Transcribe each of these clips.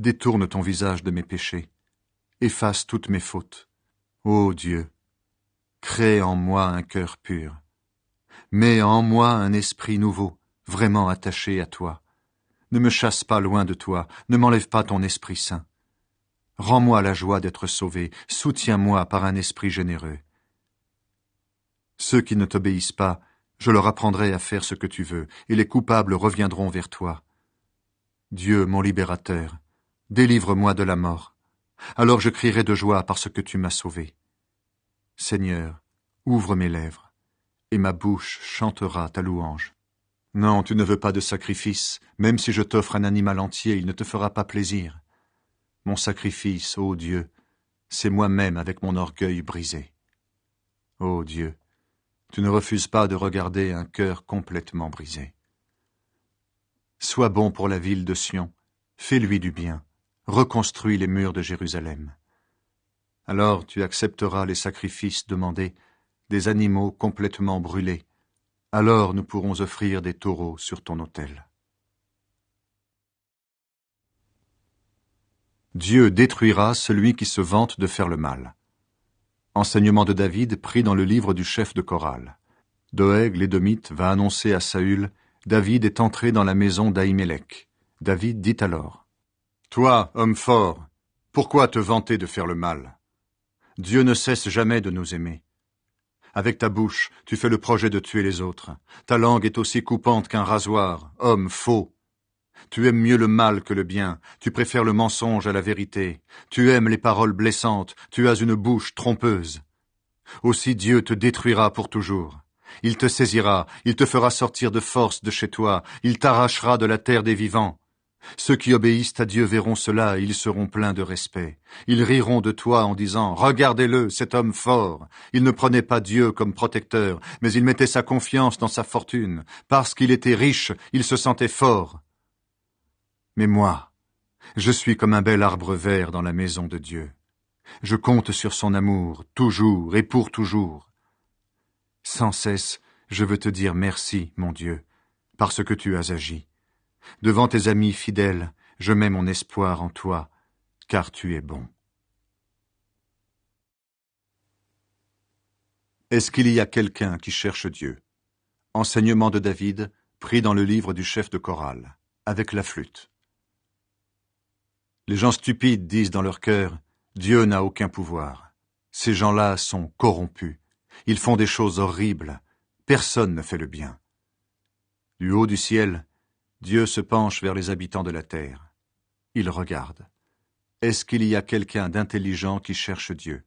détourne ton visage de mes péchés, efface toutes mes fautes. Ô Dieu, crée en moi un cœur pur. Mets en moi un esprit nouveau, vraiment attaché à toi. Ne me chasse pas loin de toi, ne m'enlève pas ton Esprit Saint. Rends-moi la joie d'être sauvé, soutiens-moi par un esprit généreux. Ceux qui ne t'obéissent pas, je leur apprendrai à faire ce que tu veux, et les coupables reviendront vers toi. Dieu, mon libérateur, délivre-moi de la mort. Alors je crierai de joie parce que tu m'as sauvé. Seigneur, ouvre mes lèvres, et ma bouche chantera ta louange. Non, tu ne veux pas de sacrifice, même si je t'offre un animal entier, il ne te fera pas plaisir. Mon sacrifice, ô Dieu, c'est moi-même avec mon orgueil brisé. Ô Dieu, tu ne refuses pas de regarder un cœur complètement brisé. Sois bon pour la ville de Sion, fais-lui du bien, reconstruis les murs de Jérusalem. Alors tu accepteras les sacrifices demandés, des animaux complètement brûlés. Alors nous pourrons offrir des taureaux sur ton autel. Dieu détruira celui qui se vante de faire le mal. Enseignement de David pris dans le livre du chef de chorale. Doeg l'Édomite va annoncer à Saül, David est entré dans la maison d'Ahimelech. David dit alors, Toi, homme fort, pourquoi te vanter de faire le mal? Dieu ne cesse jamais de nous aimer. Avec ta bouche, tu fais le projet de tuer les autres. Ta langue est aussi coupante qu'un rasoir, homme faux. Tu aimes mieux le mal que le bien, tu préfères le mensonge à la vérité. Tu aimes les paroles blessantes, tu as une bouche trompeuse. Aussi Dieu te détruira pour toujours. Il te saisira, il te fera sortir de force de chez toi, il t'arrachera de la terre des vivants. Ceux qui obéissent à Dieu verront cela et ils seront pleins de respect. Ils riront de toi en disant « Regardez-le, cet homme fort !» Il ne prenait pas Dieu comme protecteur, mais il mettait sa confiance dans sa fortune. Parce qu'il était riche, il se sentait fort. Mais moi, je suis comme un bel arbre vert dans la maison de Dieu. Je compte sur son amour, toujours et pour toujours. Sans cesse, je veux te dire merci, mon Dieu, parce que tu as agi. Devant tes amis fidèles, je mets mon espoir en toi, car tu es bon. Est-ce qu'il y a quelqu'un qui cherche Dieu? Enseignement de David, pris dans le livre du chef de chorale, avec la flûte. Les gens stupides disent dans leur cœur, Dieu n'a aucun pouvoir. Ces gens-là sont corrompus. Ils font des choses horribles. Personne ne fait le bien. Du haut du ciel, Dieu se penche vers les habitants de la terre. Il regarde. Est-ce qu'il y a quelqu'un d'intelligent qui cherche Dieu?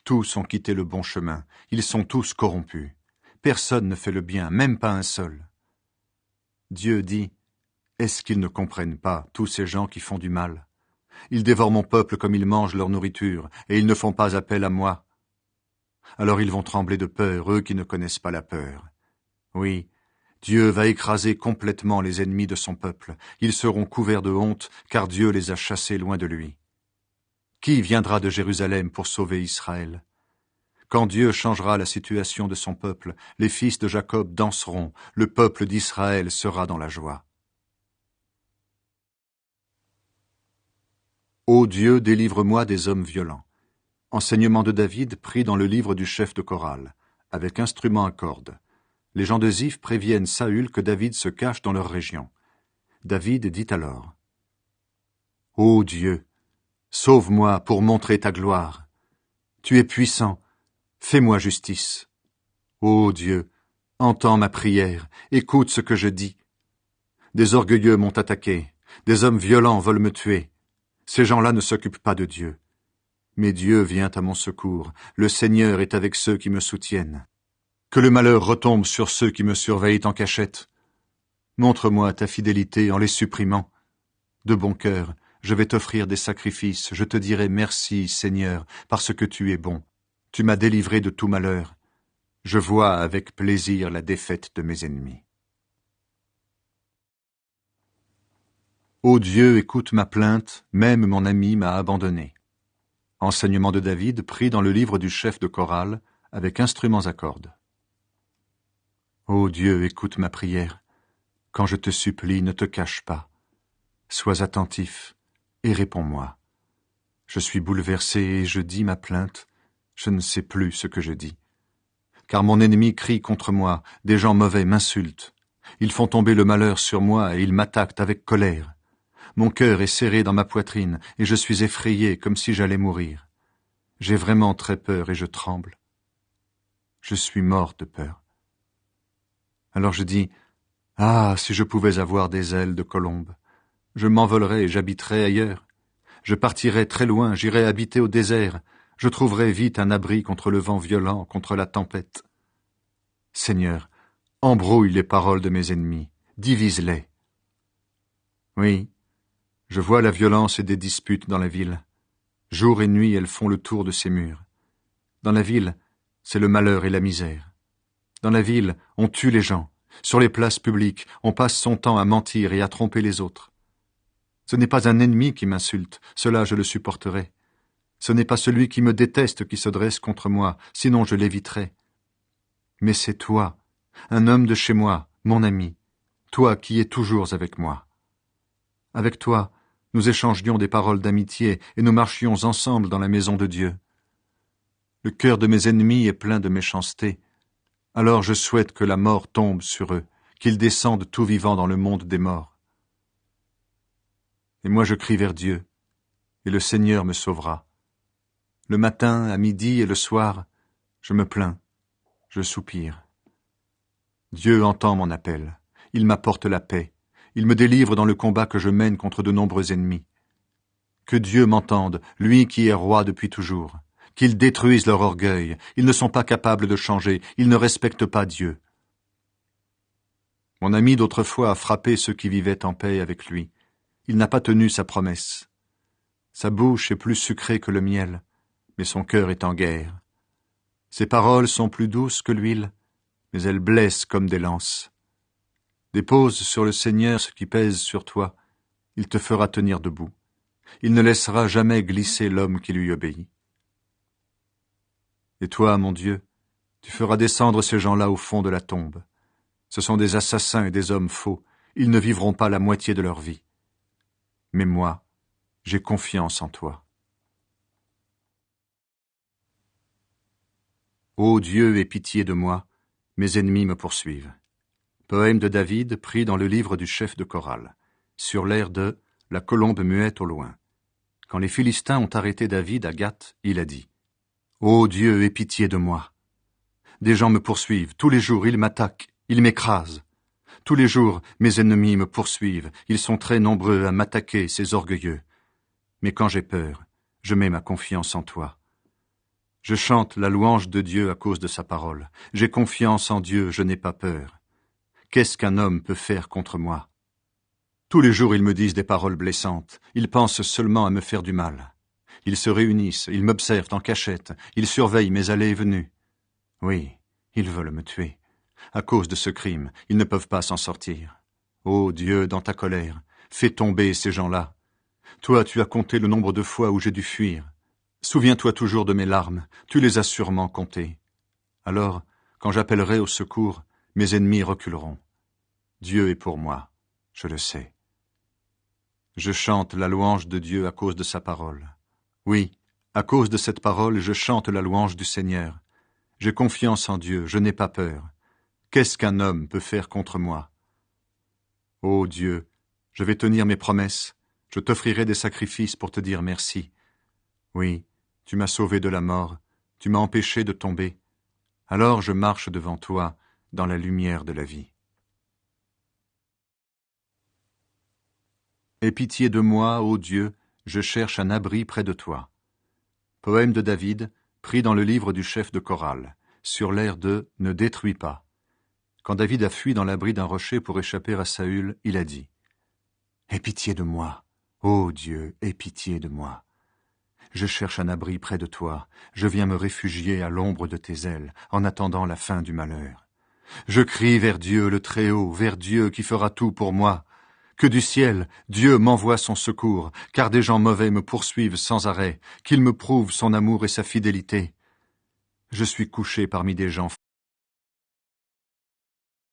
Tous ont quitté le bon chemin. Ils sont tous corrompus. Personne ne fait le bien, même pas un seul. Dieu dit, est-ce qu'ils ne comprennent pas, tous ces gens qui font du mal? Ils dévorent mon peuple comme ils mangent leur nourriture, et ils ne font pas appel à moi. Alors ils vont trembler de peur, eux qui ne connaissent pas la peur. Oui, Dieu va écraser complètement les ennemis de son peuple. Ils seront couverts de honte, car Dieu les a chassés loin de lui. Qui viendra de Jérusalem pour sauver Israël? Quand Dieu changera la situation de son peuple, les fils de Jacob danseront, le peuple d'Israël sera dans la joie. Ô Dieu, délivre-moi des hommes violents. Enseignement de David pris dans le livre du chef de chorale, avec instrument à cordes. Les gens de Ziph préviennent Saül que David se cache dans leur région. David dit alors, « Ô Dieu, sauve-moi pour montrer ta gloire. Tu es puissant, fais-moi justice. Ô Dieu, entends ma prière, écoute ce que je dis. Des orgueilleux m'ont attaqué, des hommes violents veulent me tuer. Ces gens-là ne s'occupent pas de Dieu. Mais Dieu vient à mon secours, le Seigneur est avec ceux qui me soutiennent. Que le malheur retombe sur ceux qui me surveillent en cachette. Montre-moi ta fidélité en les supprimant. De bon cœur, je vais t'offrir des sacrifices, je te dirai merci, Seigneur, parce que tu es bon. Tu m'as délivré de tout malheur. Je vois avec plaisir la défaite de mes ennemis. Ô Dieu, écoute ma plainte, même mon ami m'a abandonné. Enseignement de David pris dans le livre du chef de chorale, avec instruments à cordes. Ô Dieu, écoute ma prière. Quand je te supplie, ne te cache pas. Sois attentif et réponds-moi. Je suis bouleversé et je dis ma plainte, je ne sais plus ce que je dis. Car mon ennemi crie contre moi, des gens mauvais m'insultent. Ils font tomber le malheur sur moi et ils m'attaquent avec colère. Mon cœur est serré dans ma poitrine et je suis effrayé comme si j'allais mourir. J'ai vraiment très peur et je tremble. Je suis mort de peur. Alors je dis, ah, si je pouvais avoir des ailes de colombe, je m'envolerais et j'habiterais ailleurs. Je partirais très loin, j'irais habiter au désert. Je trouverai vite un abri contre le vent violent, contre la tempête. Seigneur, embrouille les paroles de mes ennemis, divise-les. Oui, je vois la violence et des disputes dans la ville. Jour et nuit, elles font le tour de ces murs. Dans la ville, c'est le malheur et la misère. Dans la ville, on tue les gens. Sur les places publiques, on passe son temps à mentir et à tromper les autres. Ce n'est pas un ennemi qui m'insulte, cela je le supporterai. Ce n'est pas celui qui me déteste qui se dresse contre moi, sinon je l'éviterai. Mais c'est toi, un homme de chez moi, mon ami, toi qui es toujours avec moi. Avec toi, nous échangions des paroles d'amitié et nous marchions ensemble dans la maison de Dieu. Le cœur de mes ennemis est plein de méchanceté. Alors je souhaite que la mort tombe sur eux, qu'ils descendent tout vivants dans le monde des morts. Et moi je crie vers Dieu, et le Seigneur me sauvera. Le matin, à midi et le soir, je me plains, je soupire. Dieu entend mon appel, il m'apporte la paix, il me délivre dans le combat que je mène contre de nombreux ennemis. Que Dieu m'entende, lui qui est roi depuis toujours, qu'il détruise leur orgueil, ils ne sont pas capables de changer, ils ne respectent pas Dieu. Mon ami d'autrefois a frappé ceux qui vivaient en paix avec lui. Il n'a pas tenu sa promesse. Sa bouche est plus sucrée que le miel, mais son cœur est en guerre. Ses paroles sont plus douces que l'huile, mais elles blessent comme des lances. Dépose sur le Seigneur ce qui pèse sur toi, il te fera tenir debout. Il ne laissera jamais glisser l'homme qui lui obéit. Et toi, mon Dieu, tu feras descendre ces gens-là au fond de la tombe. Ce sont des assassins et des hommes faux, ils ne vivront pas la moitié de leur vie. Mais moi, j'ai confiance en toi. Ô Dieu, aie pitié de moi, mes ennemis me poursuivent. Poème de David pris dans le livre du chef de chorale, sur l'air de « La colombe muette au loin ». Quand les Philistins ont arrêté David à Gath, il a dit « Ô Dieu, aie pitié de moi ! Des gens me poursuivent, tous les jours ils m'attaquent, ils m'écrasent. Tous les jours mes ennemis me poursuivent, ils sont très nombreux à m'attaquer, ces orgueilleux. Mais quand j'ai peur, je mets ma confiance en toi. Je chante la louange de Dieu à cause de sa parole. J'ai confiance en Dieu, je n'ai pas peur. Qu'est-ce qu'un homme peut faire contre moi? Tous les jours ils me disent des paroles blessantes, ils pensent seulement à me faire du mal. Ils se réunissent, ils m'observent en cachette, ils surveillent mes allées et venues. Oui, ils veulent me tuer. À cause de ce crime, ils ne peuvent pas s'en sortir. Ô Dieu, dans ta colère, fais tomber ces gens-là. Toi, tu as compté le nombre de fois où j'ai dû fuir. Souviens-toi toujours de mes larmes, tu les as sûrement comptées. Alors, quand j'appellerai au secours, mes ennemis reculeront. Dieu est pour moi, je le sais. Je chante la louange de Dieu à cause de sa parole. Oui, à cause de cette parole, je chante la louange du Seigneur. J'ai confiance en Dieu, je n'ai pas peur. Qu'est-ce qu'un homme peut faire contre moi? Ô Dieu, je vais tenir mes promesses, je t'offrirai des sacrifices pour te dire merci. Oui, tu m'as sauvé de la mort, tu m'as empêché de tomber. Alors je marche devant toi dans la lumière de la vie. Aie pitié de moi, ô Dieu, je cherche un abri près de toi. Poème de David, pris dans le livre du chef de chorale, sur l'air de « Ne détruis pas ». Quand David a fui dans l'abri d'un rocher pour échapper à Saül, il a dit « Aie pitié de moi, ô Dieu, aie pitié de moi. Je cherche un abri près de toi, je viens me réfugier à l'ombre de tes ailes, en attendant la fin du malheur. Je crie vers Dieu le Très-Haut, vers Dieu qui fera tout pour moi. Que du ciel, Dieu m'envoie son secours, car des gens mauvais me poursuivent sans arrêt, qu'il me prouve son amour et sa fidélité. Je suis couché parmi des gens